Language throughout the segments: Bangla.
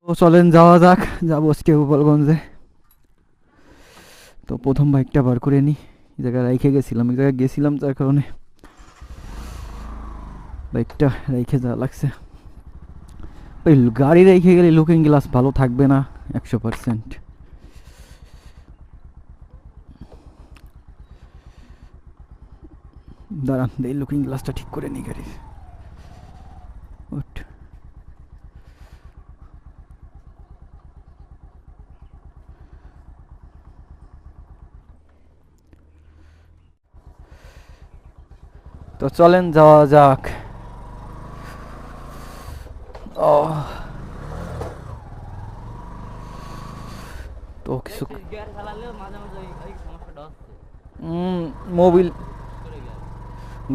তো চলেন যাওয়া যাক, যাবো আজকে গোপালগঞ্জে। তো প্রথম বাইকটা বার করে নিই, এই জায়গায় রেখে গেছিলাম, এক জায়গায় গেছিলাম তার কারণে বাইকটা রেখে যাওয়া লাগছে। ওই গাড়ি রেখে গেলে লুকিং গ্লাস ভালো থাকবে না 100%। দাঁড়ান, এই লুকিং গ্লাসটা ঠিক করে নিই গাড়ির। ওঠ। তো চলেন যাওয়া যাক। ও, তো কিছু মোবিল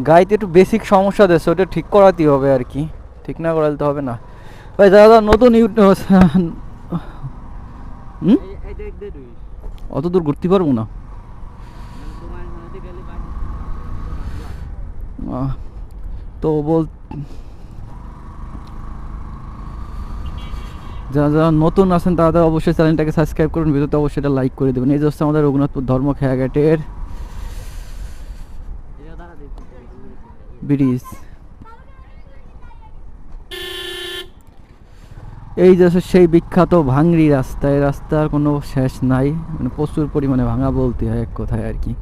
গাড়িতে একটু বেসিক সমস্যা দিয়েছে, ওটা ঠিক করাতেই হবে আর কি, ঠিক না করালে তো হবে না। ভাই দাদা নতুন অত দূর ঘুরতে পারবো না। তো যারা যারা নতুন আছেন তারা অবশ্যই চ্যানেলটাকে সাবস্ক্রাইব করুন, ভিডিওতে অবশ্যই এটা লাইক করে দেবেন। এই যে হচ্ছে আমাদের রঘুনাথপুর ধর্ম খেয়াঘাটের ব্রিজ। এই যে সেই বিখ্যাত ভাঙড়ি রাস্তা, এই রাস্তার কোনো শেষ নাই, মানে প্রচুর পরিমাণে ভাঙা বলতে হয় এক কথায় আর কি।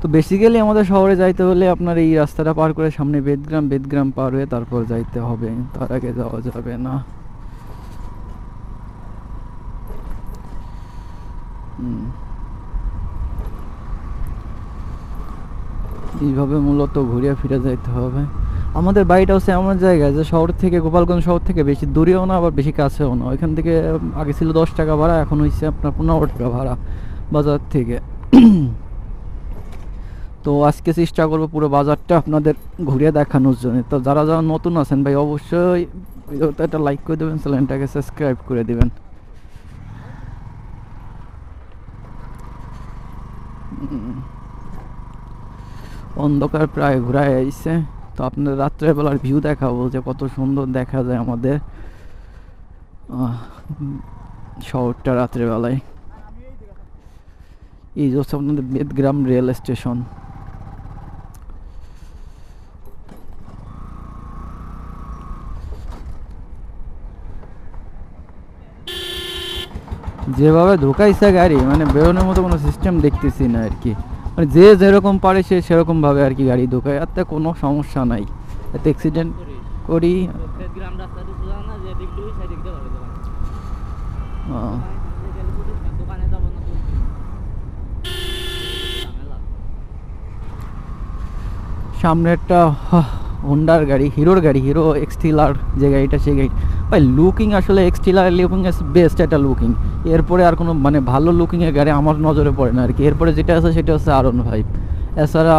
তো বেসিক্যালি আমাদের শহরে যাইতে হলে আপনার এই রাস্তাটা পার করে সামনে বেদগ্রাম, বেদগ্রাম পার হয়ে তারপর যাইতে হবে, তার আগে যাওয়া যাবে না। এইভাবে মূলত ঘুরিয়ে ফিরে যাইতে হবে। আমাদের বাড়িটা হচ্ছে এমন জায়গায় যে শহর থেকে, গোপালগঞ্জ শহর থেকে বেশি দূরেও না আবার বেশি কাছেও না। ওইখান থেকে আগে ছিল 10 টাকা ভাড়া, এখন হচ্ছে আপনার 15 টাকা ভাড়া বাজার থেকে। তো আজকে চেষ্টা করবো পুরো বাজারটা আপনাদের ঘুরিয়ে দেখানোর জন্য। তো যারা যারা নতুন আছেন ভাই অবশ্যই ভিডিওতে একটা লাইক করে দেবেন, চ্যানেলটাকে সাবস্ক্রাইব করে দেবেন। অন্ধকার প্রায় ঘুরায় আইছে। তো আপনাদের রাত্রেবেলার ভিউ দেখাবো যে কত সুন্দর দেখা যায় আমাদের শহরটা রাত্রেবেলায়। এই যে হচ্ছে আপনাদের বেদগ্রাম রেল স্টেশন। যেভাবে ঢোকাইছে গাড়ি, মানে বেরোনোর মতো কোনো সিস্টেম দেখতেছি না আর কি। মানে যে যেরকম পারে সে সেরকমভাবে আর কি গাড়ি ঢোকায়, এতে কোনো সমস্যা নাই। এতে অ্যাক্সিডেন্ট করি। সামনে একটা হোন্ডার গাড়ি, হিরোর গাড়ি, হিরো এক্সটিলার যে গাড়িটা, সেই গাড়ি ভাই লুকিং আসলে এক্সটিলার লুকিং ইজ বেস্ট একটা লুকিং। এরপরে আর কোনো মানে ভালো লুকিংয়ের গাড়ি আমার নজরে পড়ে না আর কি। এরপরে যেটা আছে সেটা হচ্ছে R15। এছাড়া